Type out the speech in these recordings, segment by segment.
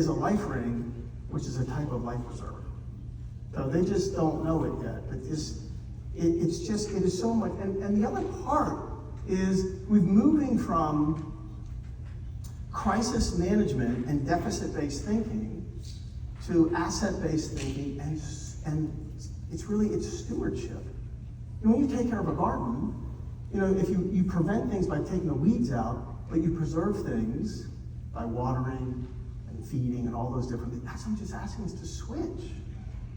is a life ring, which is a type of life preserver. So they just don't know it yet, but it is so much. And the other part is we're moving from crisis management and deficit-based thinking to asset-based thinking, and it's stewardship. When you take care of a garden, if you prevent things by taking the weeds out, but you preserve things by watering and feeding and all those different things, that's what I'm just asking us to switch.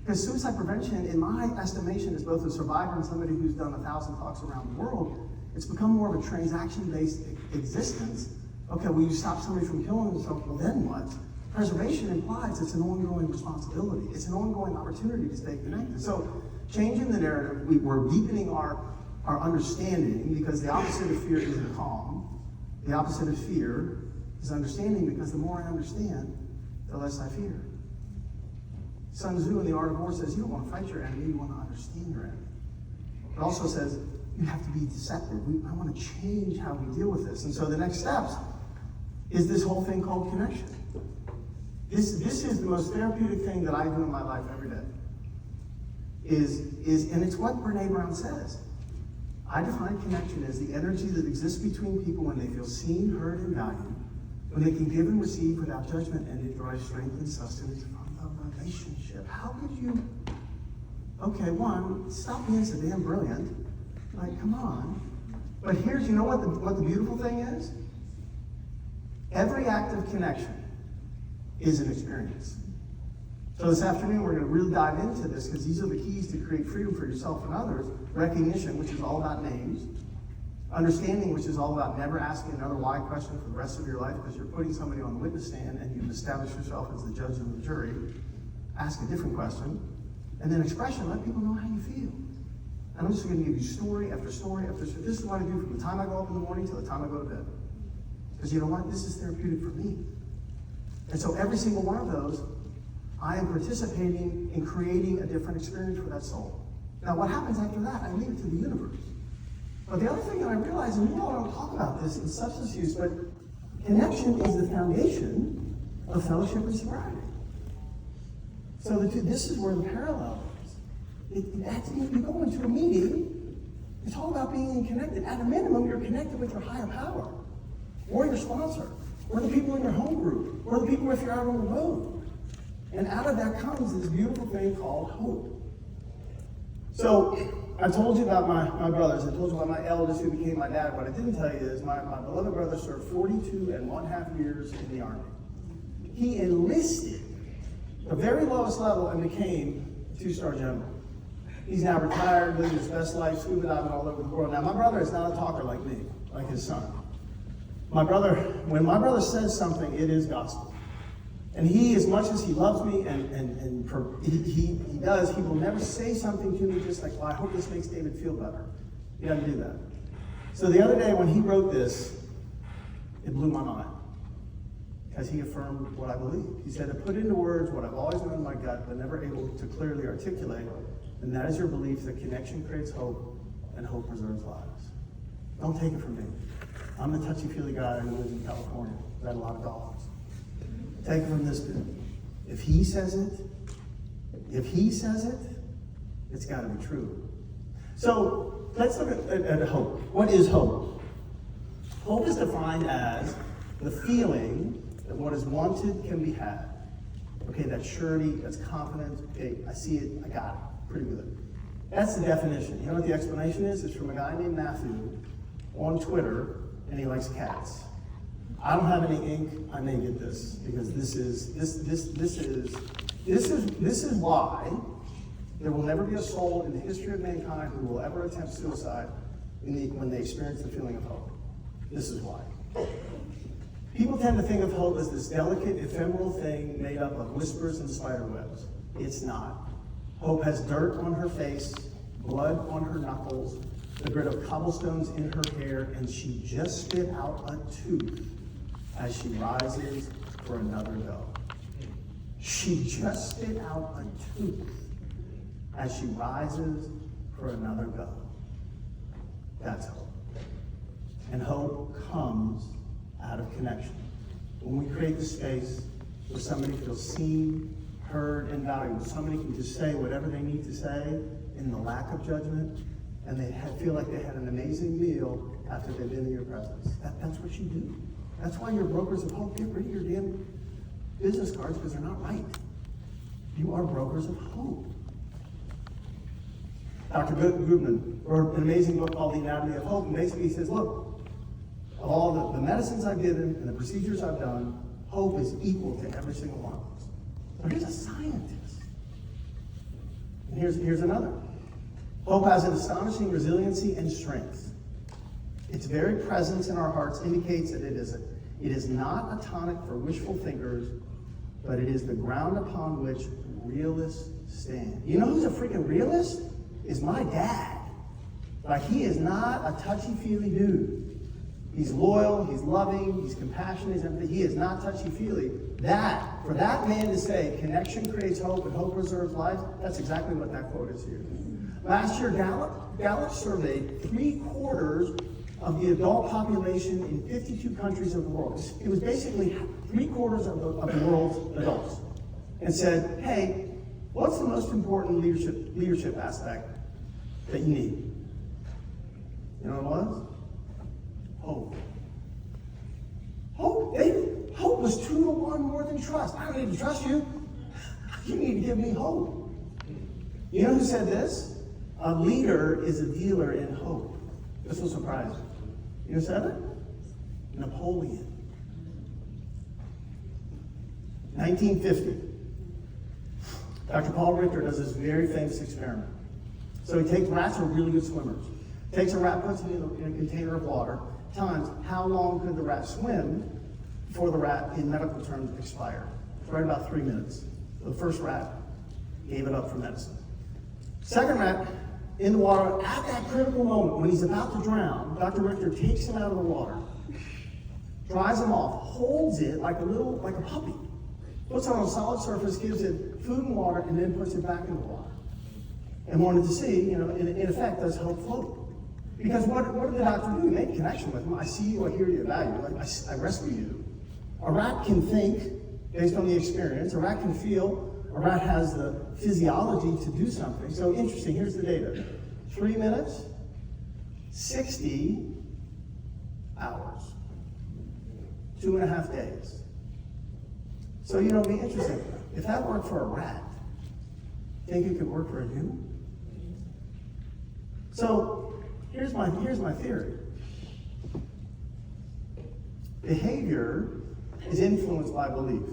Because suicide prevention, in my estimation, as both a survivor and somebody who's done 1,000 talks around the world, it's become more of a transaction-based existence. Okay, well, you stop somebody from killing themselves, well, then what? Preservation implies it's an ongoing responsibility. It's an ongoing opportunity to stay connected. So changing the narrative, we're deepening our understanding, because the opposite of fear isn't calm. The opposite of fear is understanding, because the more I understand, the less I fear. Sun Tzu in The Art of War says, you don't want to fight your enemy, you want to understand your enemy. It also says, you have to be deceptive. I want to change how we deal with this. And so the next steps is this whole thing called connection. This is the most therapeutic thing that I do in my life every day. And it's what Brené Brown says. I define connection as the energy that exists between people when they feel seen, heard, and valued, when they can give and receive without judgment, and it derives strength and sustenance from the relationship. How could you? Okay, one, stop being so damn brilliant. Like, come on. But here's, you know what the beautiful thing is? Every act of connection is an experience. So this afternoon, we're going to really dive into this, because these are the keys to create freedom for yourself and others. Recognition, which is all about names. Understanding, which is all about never asking another why question for the rest of your life, because you're putting somebody on the witness stand and you've established yourself as the judge and the jury. Ask a different question. And then expression, let people know how you feel. And I'm just going to give you story after story after story. This is what I do from the time I go up in the morning till the time I go to bed. Because you know what? This is therapeutic for me. And so every single one of those, I am participating in creating a different experience for that soul. Now, what happens after that? I leave it to the universe. But the other thing that I realize, and you all don't talk about this in substance use, but connection is the foundation of fellowship and sobriety. So this is where the parallel is. You go into a meeting, it's all about being connected. At a minimum, you're connected with your higher power, or your sponsor, or the people in your home group, or the people if you're out on the road. And out of that comes this beautiful thing called hope. So I told you about my brothers. I told you about my eldest who became my dad. What I didn't tell you is my beloved brother served 42.5 years in the Army. He enlisted the very lowest level and became a 2-star general. He's now retired, living his best life, scuba diving all over the world. Now, my brother is not a talker like me, like his son. When my brother says something, it is gospel. And he, as much as he loves me and he does, he will never say something to me just like, well, I hope this makes David feel better. He doesn't do that. So the other day when he wrote this, it blew my mind. Because he affirmed what I believe. He said, to put into words what I've always known in my gut, but never able to clearly articulate, and that is your belief that connection creates hope, and hope preserves lives. Don't take it from me. I'm the touchy-feely guy who lives in California. I've had a lot of dogs. Take it from this dude. If he says it, it's got to be true. So let's look at hope. What is hope? Hope is defined as the feeling that what is wanted can be had. Okay, that's surety, that's confidence. Okay, I see it, I got it. Pretty good. That's the definition. You know what the explanation is? It's from a guy named Matthew on Twitter, and he likes cats. I don't have any ink. I may get this because this is why there will never be a soul in the history of mankind who will ever attempt suicide when they experience the feeling of hope. This is why. People tend to think of hope as this delicate, ephemeral thing made up of whispers and spider webs. It's not. Hope has dirt on her face, blood on her knuckles, the grit of cobblestones in her hair, and she just spit out a tooth as she rises for another go. She just spit out a tooth as she rises for another go. That's hope. And hope comes out of connection. When we create the space where somebody feels seen, heard, and valued. Somebody can just say whatever they need to say in the lack of judgment, and they feel like they had an amazing meal after they've been in your presence. That's what you do. That's why you're brokers of hope. Get rid of your damn business cards because they're not right. You are brokers of hope. Dr. Goodman wrote an amazing book called The Anatomy of Hope, and basically he says, look, of all the medicines I've given and the procedures I've done, hope is equal to every single one of us. So here's a scientist. And here's another. Hope has an astonishing resiliency and strength. Its very presence in our hearts indicates that it is not a tonic for wishful thinkers, but it is the ground upon which realists stand. You know who's a freaking realist? Is my dad. Like, he is not a touchy-feely dude. He's loyal, he's loving, he's compassionate, he's empathy. He is not touchy-feely. For that man to say, connection creates hope and hope preserves life, that's exactly what that quote is here. Last year, Gallup surveyed 3/4 of the adult population in 52 countries of the world. It was basically 3/4 of the world's adults. And said, hey, what's the most important leadership aspect that you need? You know what it was? Hope. Hope was 2-to-1 more than trust. I don't need to trust you. You need to give me hope. You know who said this? A leader is a dealer in hope. This will surprise you. You know who said it? Napoleon. 1950. Dr. Paul Richter does this very famous experiment. So he takes rats who are really good swimmers. Takes a rat, puts it in a container of water, times how long could the rat swim before the rat, in medical terms, expired. It's right about 3 minutes. So the first rat gave it up for medicine. Second rat, in the water, at that critical moment, when he's about to drown, Dr. Richter takes him out of the water, dries him off, holds it like a puppy, puts it on a solid surface, gives it food and water, and then puts it back in the water. And wanted to see, in effect, does hope float? Because what did the doctor do? He made a connection with him. I see you, I hear you, I value you, I rescue you. A rat can think based on the experience. A rat can feel. A rat has the physiology to do something. So interesting, here's the data. 3 minutes, 60 hours, 2.5 days. So, it'd be interesting. If that worked for a rat, think it could work for a human? So, here's my theory. Behavior is influenced by belief.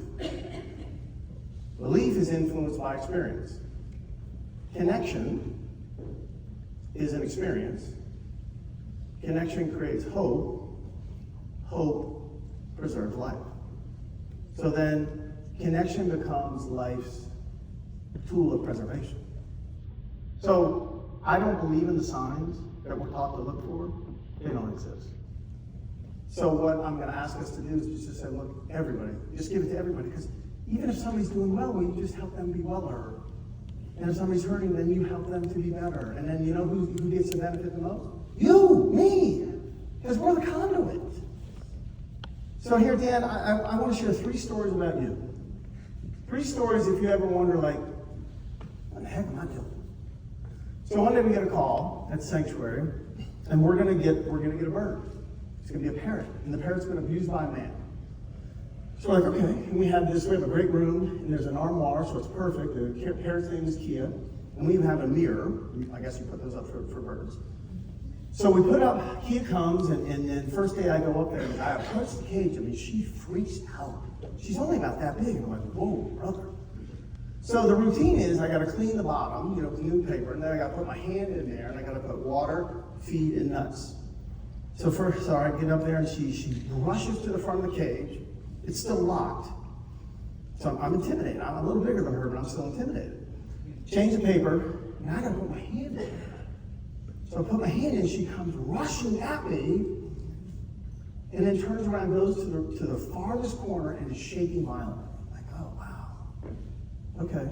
Belief is influenced by experience. Connection is an experience. Connection creates hope. Hope preserves life. So then, connection becomes life's tool of preservation. So, I don't believe in the signs that we're taught to look for. They don't exist. So what I'm going to ask us to do is just to say, look, everybody, just give it to everybody. Because even if somebody's doing well, you just help them be weller. And if somebody's hurting, then you help them to be better. And then you know who gets to benefit the most? You, me. Because we're the conduit. So here, Dan, I want to share 3 stories about you. 3 stories if you ever wonder, like, what the heck am I doing? So one day we get a call at the sanctuary, and we're gonna get a bird. It's gonna be a parrot, and the parrot's been abused by a man. So we're like, okay, and we have a great room, and there's an armoire, so it's perfect. The parrot's name is Kia, and we even have a mirror. I guess you put those up for birds. So we put up, Kia comes, and then first day I go up there, and I approach the cage. I mean, she freaks out. She's only about that big, and I'm like, whoa, brother. So the routine is I got to clean the bottom, with new paper, and then I got to put my hand in there, and I got to put water, feed, and nuts. So first, I get up there, and she rushes to the front of the cage. It's still locked. So I'm intimidated. I'm a little bigger than her, but I'm still intimidated. Change the paper, and I got to put my hand in there. So I put my hand in, she comes rushing at me, and then turns around, goes to the farthest corner, and is shaking violently. I'm like, oh, wow. Okay.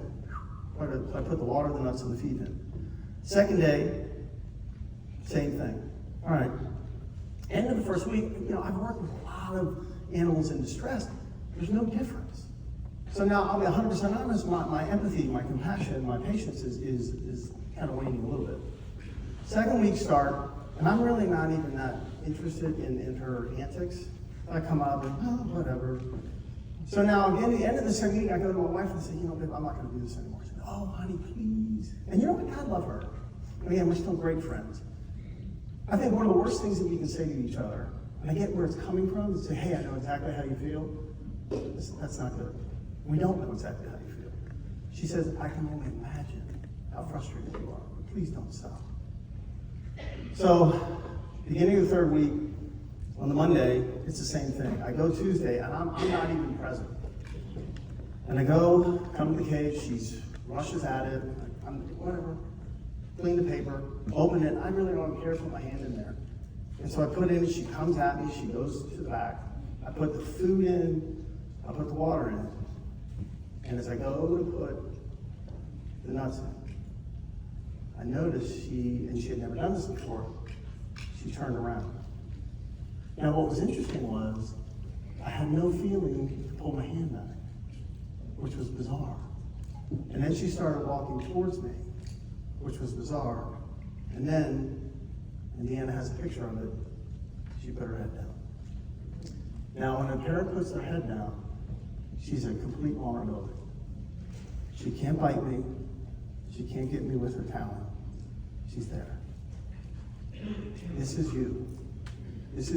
So I put the water, the nuts, and the feed in. Second day, same thing. All right. End of the first week, I've worked with a lot of animals in distress. There's no difference. So now I'll be 100% honest, my empathy, my compassion, my patience is kind of waning a little bit. Second week start, and I'm really not even that interested in her antics. I come up and, oh, whatever. So now again, at the end of the second week, I go to my wife and say, babe, I'm not going to do this anymore. She goes, oh, honey, please. And you know what? God love her. And again, we're still great friends. I think one of the worst things that we can say to each other, and I get where it's coming from, is say, hey, I know exactly how you feel. That's not good. We don't know exactly how you feel. She says, I can only imagine how frustrated you are. But please don't stop. So, beginning of the third week, on the Monday, it's the same thing. I go Tuesday, and I'm not even present. And I come to the cage, she rushes at it, I'm whatever, clean the paper, open it, I really don't care to put my hand in there. And so I put it in, she comes at me, she goes to the back, I put the food in, I put the water in, and as I go to put the nuts in, I noticed she had never done this before, she turned around. Now what was interesting was, I had no feeling to pull my hand back, which was bizarre. And then she started walking towards me, which was bizarre. And then, Indiana has a picture of it, she put her head down. Now when a parent puts their head down, she's a complete vulnerability. She can't bite me, she can't get me with her talon. She's there. This is you. This is